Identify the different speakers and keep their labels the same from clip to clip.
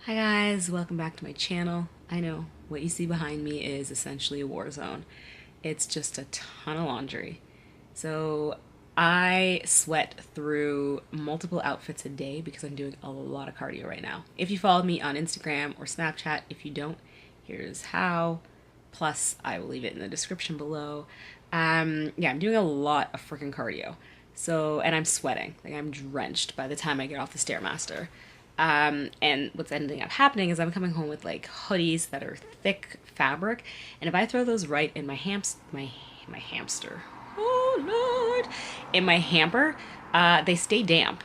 Speaker 1: Hi guys, welcome back to my channel. I know what you see behind me is essentially a war zone. It's just a ton of laundry. So I sweat through multiple outfits a day because I'm doing a lot of cardio right now. If you follow me on Instagram or Snapchat, if you don't, here's how. Plus, I will leave it in the description below. Yeah, I'm doing a lot of freaking cardio. So, and I'm sweating. Like I'm drenched by the time I get off the Stairmaster. And what's ending up happening is I'm coming home with like hoodies that are thick fabric, and if I throw those right in my hamster, oh Lord, in my hamper, they stay damp.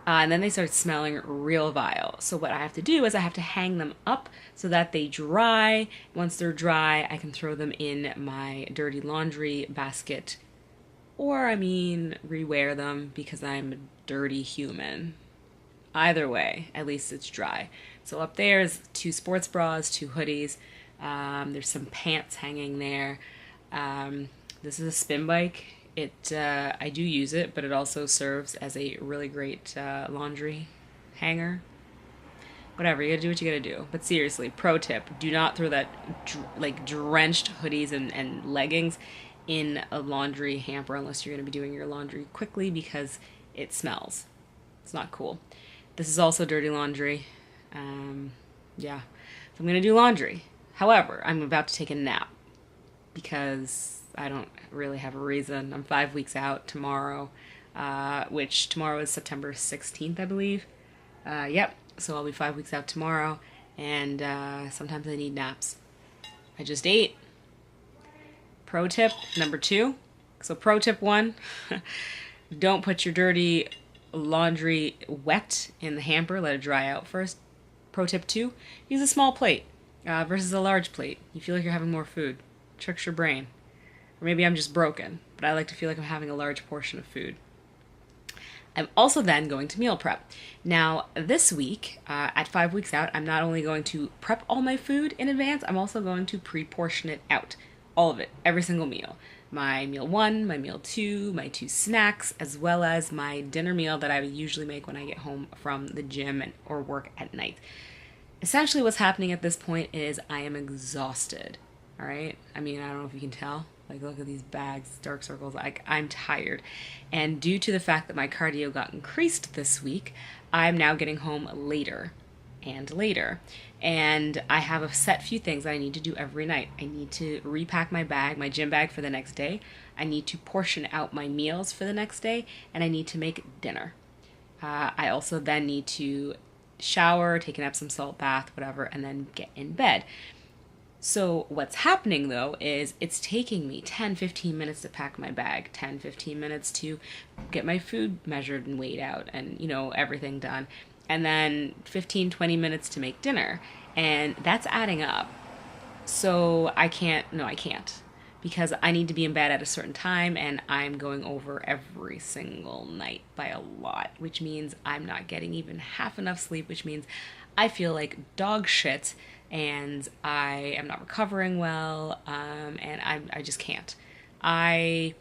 Speaker 1: And then they start smelling real vile. So what I have to do is I have to hang them up so that they dry. Once they're dry, I can throw them in my dirty laundry basket, or rewear them because I'm a dirty human. Either way, at least it's dry. So up there is two sports bras, two hoodies. There's some pants hanging there. This is a spin bike. I do use it, but it also serves as a really great laundry hanger. Whatever, you gotta do what you gotta do. But seriously, pro tip: do not throw that drenched hoodies and leggings in a laundry hamper unless you're gonna be doing your laundry quickly because it smells. It's not cool. This is also dirty laundry. Yeah, so I'm gonna do laundry. However, I'm about to take a nap because I don't really have a reason. I'm 5 weeks out tomorrow, which tomorrow is September 16th, I believe. Yep, so I'll be 5 weeks out tomorrow, and sometimes I need naps. I just ate. Pro tip number 2. So pro tip 1, don't put your dirty laundry wet in the hamper, let it dry out first. Pro tip 2, use a small plate versus a large plate. You feel like you're having more food. Tricks your brain. Or maybe I'm just broken, but I like to feel like I'm having a large portion of food. I'm also then going to meal prep. Now, this week, at 5 weeks out, I'm not only going to prep all my food in advance, I'm also going to pre-portion it out. All of it, every single meal. My meal 1, my meal 2, my 2 snacks, as well as my dinner meal that I would usually make when I get home from the gym or work at night. Essentially what's happening at this point is I am exhausted. All right? I don't know if you can tell. Like, look at these bags, dark circles. I'm tired. And due to the fact that my cardio got increased this week, I'm now getting home later and later. And I have a set few things that I need to do every night. I need to repack my bag, my gym bag for the next day. I need to portion out my meals for the next day. And I need to make dinner. I also then need to shower, take an Epsom salt bath, whatever, and then get in bed. So what's happening though is it's taking me 10-15 minutes to pack my bag, 10-15 minutes to get my food measured and weighed out and everything done, and then 15-20 minutes to make dinner, and that's adding up. So I can't, because I need to be in bed at a certain time, and I'm going over every single night by a lot, which means I'm not getting even half enough sleep, which means I feel like dog shit, and I am not recovering well, and I just can't. I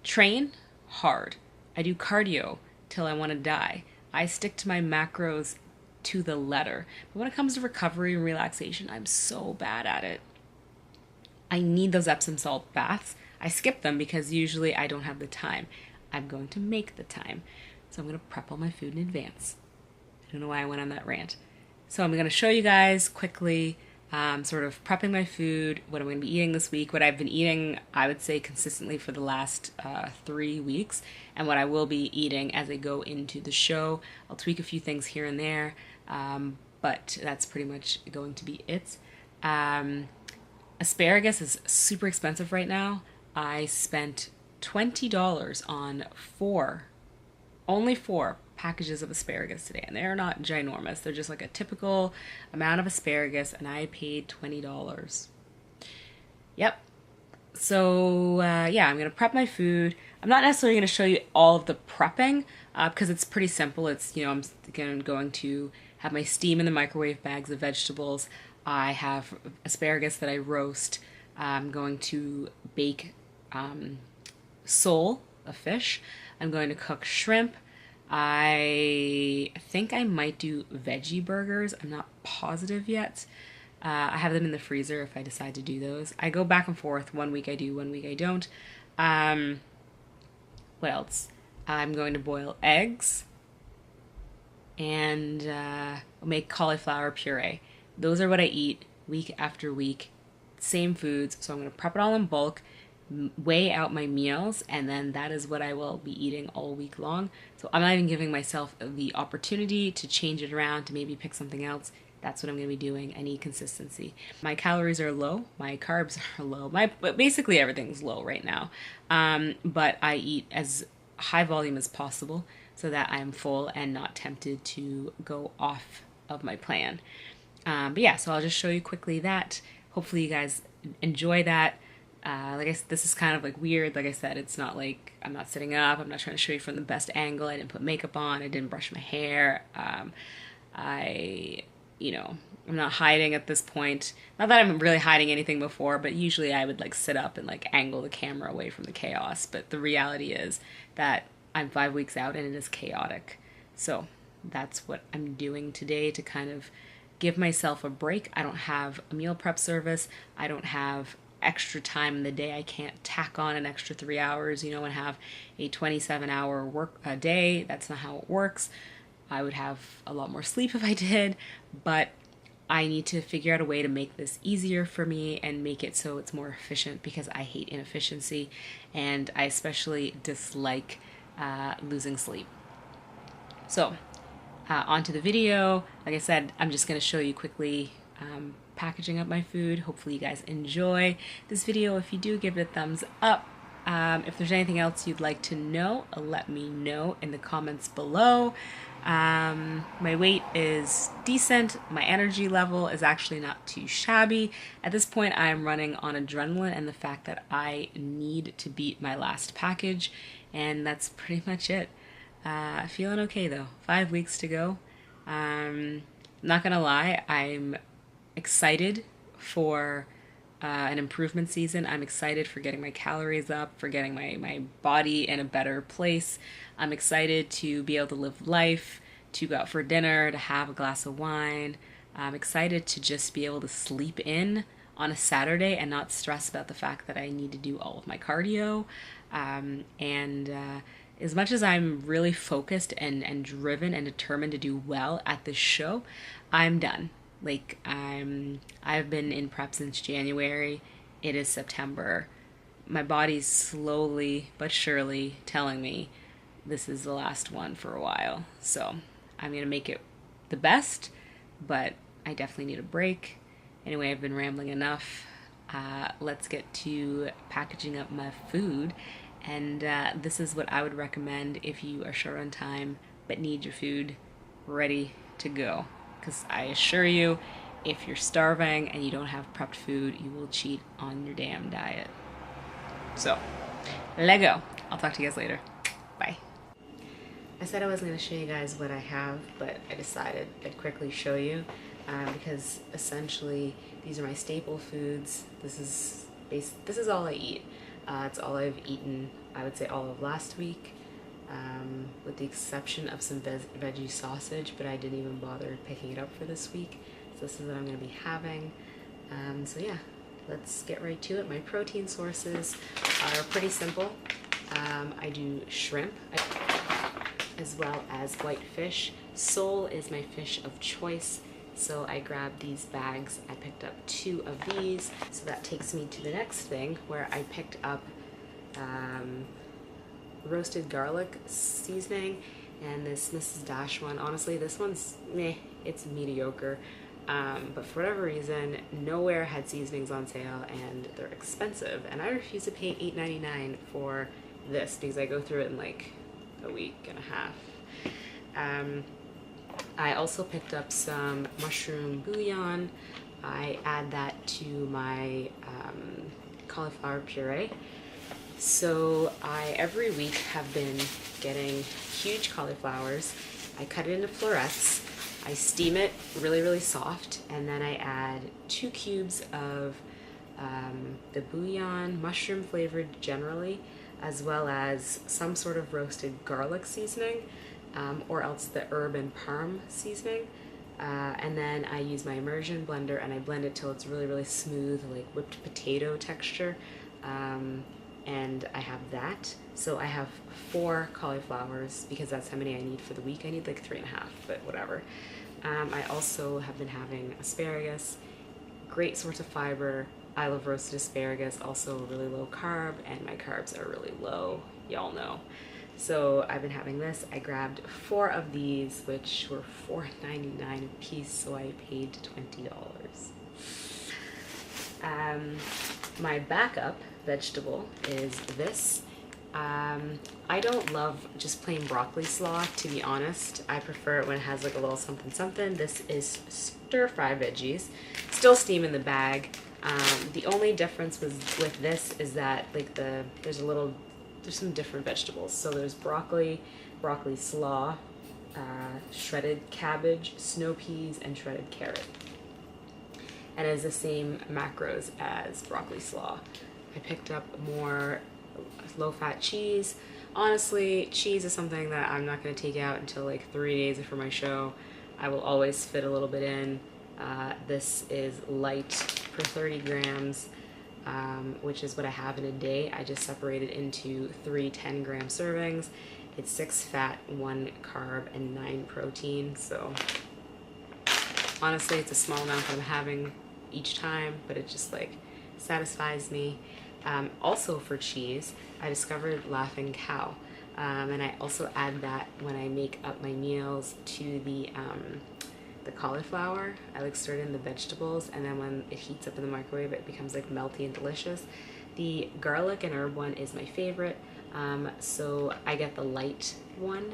Speaker 1: train hard. I do cardio till I want to die. I stick to my macros to the letter. But when it comes to recovery and relaxation, I'm so bad at it. I need those Epsom salt baths. I skip them because usually I don't have the time. I'm going to make the time. So I'm going to prep all my food in advance. I don't know why I went on that rant. So I'm going to show you guys quickly sort of prepping my food, what I'm going to be eating this week, what I've been eating, I would say, consistently for the last 3 weeks, and what I will be eating as I go into the show. I'll tweak a few things here and there, but that's pretty much going to be it. Asparagus is super expensive right now. I spent $20 on only four packages of asparagus today, and they're not ginormous. They're just like a typical amount of asparagus, and I paid $20. Yep. So yeah, I'm gonna prep my food. I'm not necessarily gonna show you all of the prepping because it's pretty simple. It's I'm going to have my steam in the microwave bags of vegetables. I have asparagus that I roast. I'm going to bake sole, a fish. I'm going to cook shrimp. I think I might do veggie burgers. I'm not positive yet. I have them in the freezer if I decide to do those. I go back and forth. One week I do, one week I don't. Um, what else? I'm going to boil eggs and make cauliflower puree. Those are what I eat week after week. Same foods. So I'm going to prep it all in bulk, weigh out my meals, and then that is what I will be eating all week long. So I'm not even giving myself the opportunity to change it around, to maybe pick something else. That's what I'm going to be doing. I need consistency. My calories are low. My carbs are low. Basically everything's low right now. But I eat as high volume as possible so that I'm full and not tempted to go off of my plan. But yeah, so I'll just show you quickly that. Hopefully you guys enjoy that. Like I said, this is kind of like weird. Like I said, it's not like I'm not sitting up. I'm not trying to show you from the best angle. I didn't put makeup on. I didn't brush my hair. I, you know, I'm not hiding at this point. Not that I'm really hiding anything before, but usually I would like sit up and like angle the camera away from the chaos. But the reality is that I'm 5 weeks out and it is chaotic. So that's what I'm doing today to kind of give myself a break. I don't have a meal prep service. I don't have extra time in the day. I can't tack on an extra 3 hours, and have a 27-hour work a day. That's not how it works. I would have a lot more sleep if I did, but I need to figure out a way to make this easier for me and make it so it's more efficient, because I hate inefficiency and I especially dislike losing sleep. So onto the video. Like I said, I'm just going to show you quickly packaging up my food. Hopefully you guys enjoy this video. If you do, give it a thumbs up. If there's anything else you'd like to know, let me know in the comments below. My weight is decent. My energy level is actually not too shabby. At this point, I'm running on adrenaline and the fact that I need to beat my last package, and that's pretty much it. Feeling okay though. 5 weeks to go. Not gonna lie, I'm excited for an improvement season. I'm excited for getting my calories up, for getting my body in a better place. I'm excited to be able to live life, to go out for dinner, to have a glass of wine. I'm excited to just be able to sleep in on a Saturday and not stress about the fact that I need to do all of my cardio. As much as I'm really focused and driven and determined to do well at this show, I'm done. Like, I've been in prep since January. It is September. My body's slowly but surely telling me this is the last one for a while. So I'm going to make it the best, but I definitely need a break. Anyway, I've been rambling enough. Let's get to packaging up my food. And this is what I would recommend if you are short on time but need your food ready to go. Because I assure you, if you're starving and you don't have prepped food, you will cheat on your damn diet. So, let go. I'll talk to you guys later. Bye. I said I wasn't going to show you guys what I have, but I decided I'd quickly show you because essentially these are my staple foods. This is all I eat. It's all I've eaten, I would say, all of last week. With the exception of some veggie sausage, but I didn't even bother picking it up for this week. So this is what I'm going to be having. So yeah, let's get right to it. My protein sources are pretty simple. I do shrimp as well as white fish. Sole is my fish of choice, so I grabbed these bags. I picked up 2 of these, so that takes me to the next thing where I picked up roasted garlic seasoning, and this Mrs. Dash one. Honestly, this one's meh, it's mediocre, but for whatever reason, nowhere had seasonings on sale, and they're expensive, and I refuse to pay $8.99 for this because I go through it in like a week and a half. I also picked up some mushroom bouillon. I add that to my cauliflower puree. So I, every week, have been getting huge cauliflowers. I cut it into florets. I steam it really, really soft, and then I add 2 cubes of the bouillon, mushroom flavored generally, as well as some sort of roasted garlic seasoning. or else the herb and parm seasoning. And then I use my immersion blender and I blend it till it's really, really smooth, like whipped potato texture. And I have that. So I have 4 cauliflowers because that's how many I need for the week. I need like 3.5, but whatever. I also have been having asparagus, great source of fiber. I love roasted asparagus, also really low carb, and my carbs are really low, y'all know. So I've been having this. I grabbed 4 of these, which were $4.99 a piece, so I paid $20. My backup vegetable is this. I don't love just plain broccoli slaw, to be honest. I prefer it when it has like a little something something. This is stir-fry veggies, still steam in the bag. The only difference with this is that like there's some different vegetables. So there's broccoli slaw, shredded cabbage, snow peas, and shredded carrot. And it has the same macros as broccoli slaw. I picked up more low-fat cheese. Honestly, cheese is something that I'm not going to take out until like 3 days before my show. I will always fit a little bit in. This is light per 30 grams, which is what I have in a day. I just separate it into 3 10-gram servings. It's 6 fat, 1 carb, and 9 protein. So honestly, it's a small amount that I'm having each time, but it just like satisfies me. Also for cheese, I discovered Laughing Cow, and I also add that when I make up my meals to the cauliflower. I like stir it in the vegetables, and then when it heats up in the microwave, it becomes like melty and delicious. The garlic and herb one is my favorite, so I get the light one,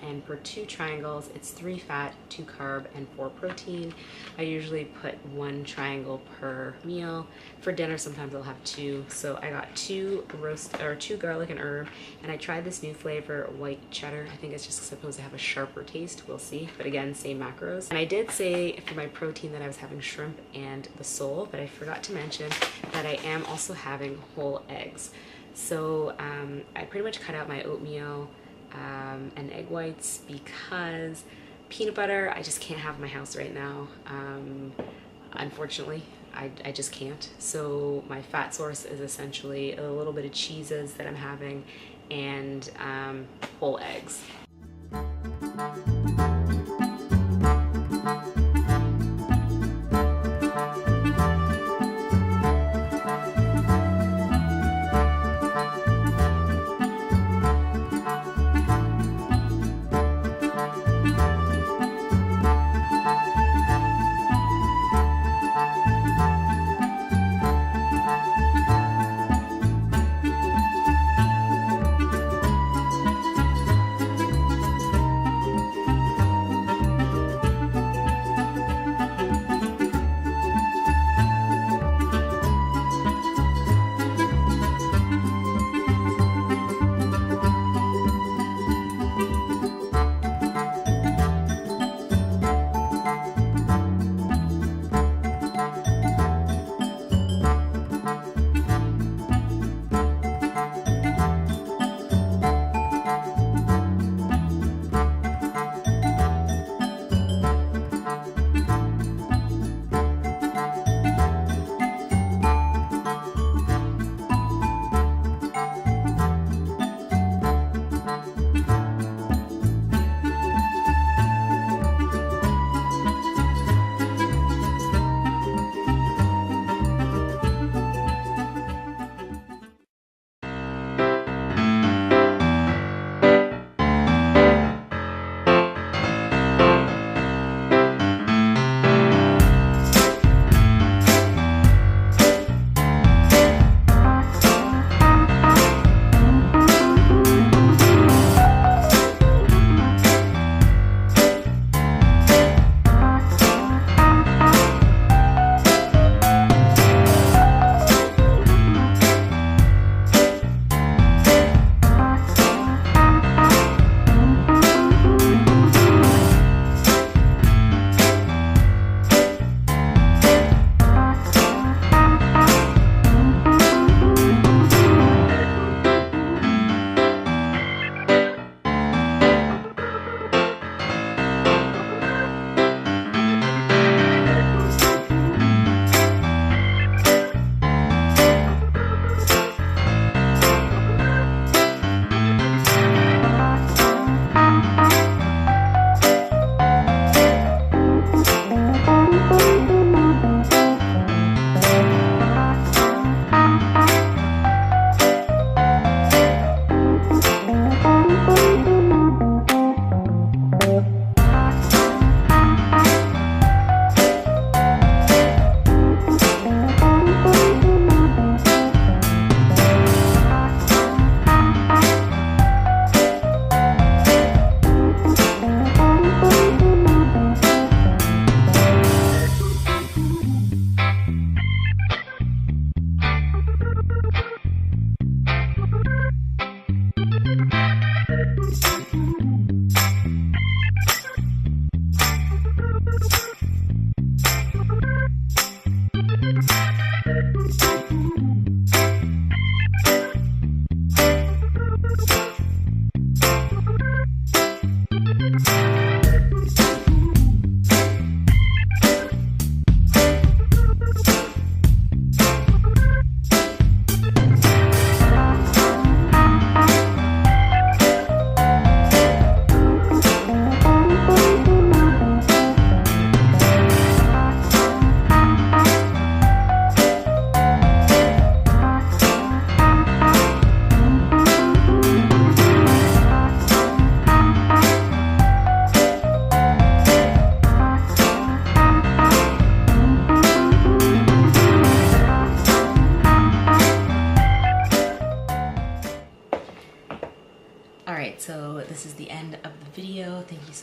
Speaker 1: and for 2 triangles, it's 3 fat, 2 carb, and 4 protein. I usually put 1 triangle per meal. For dinner, sometimes I'll have 2. So I got 2 garlic and herb, and I tried this new flavor, white cheddar. I think it's just supposed to have a sharper taste. We'll see. But again, same macros. And I did say for my protein that I was having shrimp and the sole, but I forgot to mention that I am also having whole eggs. So I pretty much cut out my oatmeal and egg whites because peanut butter I just can't have in my house right now. Unfortunately, I just can't. So my fat source is essentially a little bit of cheeses that I'm having and whole eggs.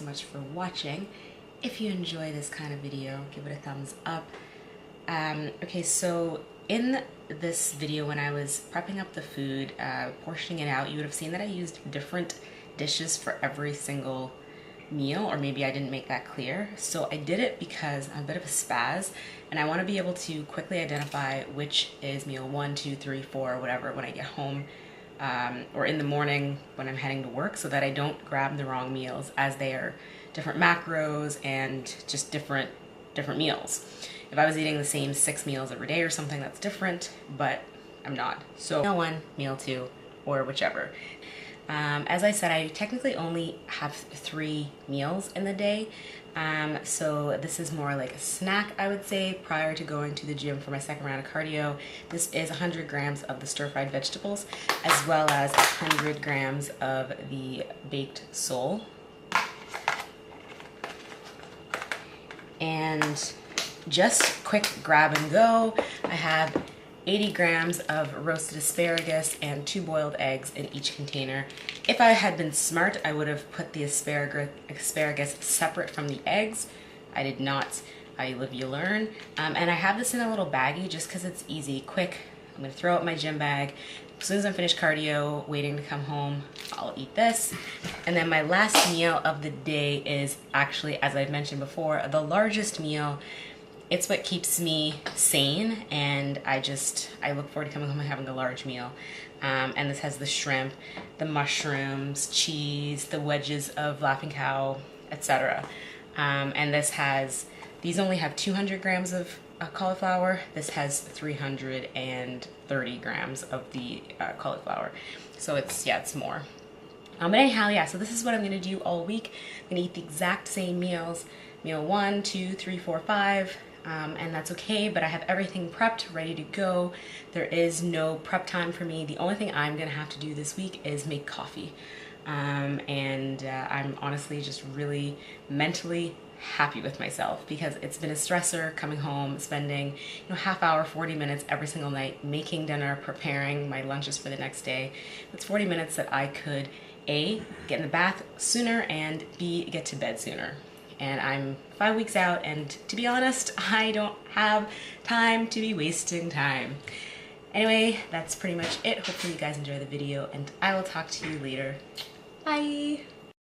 Speaker 1: so much for watching. If you enjoy this kind of video, give it a thumbs up. Okay, so in this video, when I was prepping up the food, portioning it out, you would have seen that I used different dishes for every single meal, or maybe I didn't make that clear. So I did it because I'm a bit of a spaz and I want to be able to quickly identify which is meal 1, 2, 3, 4, whatever when I get home, or in the morning when I'm heading to work, so that I don't grab the wrong meals, as they are different macros and just different meals. If I was eating the same 6 meals every day or something, that's different, but I'm not. So meal 1, meal 2, or whichever. As I said, I technically only have 3 meals in the day, so this is more like a snack, I would say, prior to going to the gym for my second round of cardio. This is 100 grams of the stir-fried vegetables, as well as 100 grams of the baked sole. And just quick grab and go, I have 80 grams of roasted asparagus and 2 boiled eggs in each container. If I had been smart, I would have put the asparagus separate from the eggs. I did not. I live, you learn. And I have this in a little baggie just because it's easy, quick. I'm gonna throw out my gym bag. As soon as I'm finished cardio, waiting to come home, I'll eat this. And then my last meal of the day is actually, as I've mentioned before, the largest meal. It's what keeps me sane, and I look forward to coming home and having a large meal. And this has the shrimp, the mushrooms, cheese, the wedges of Laughing Cow, etc. And these only have 200 grams of cauliflower. This has 330 grams of the cauliflower. So it's more. But anyhow, yeah, so this is what I'm gonna do all week. I'm gonna eat the exact same meals, meal 1, 2, 3, 4, 5. And that's okay, but I have everything prepped, ready to go. There is no prep time for me. The only thing I'm gonna have to do this week is make coffee. I'm honestly just really mentally happy with myself, because it's been a stressor coming home, spending half hour, 40 minutes every single night making dinner, preparing my lunches for the next day. It's 40 minutes that I could A, get in the bath sooner, and B, get to bed sooner. And I'm 5 weeks out, and to be honest, I don't have time to be wasting time. Anyway, that's pretty much it. Hopefully you guys enjoy the video, and I will talk to you later. Bye!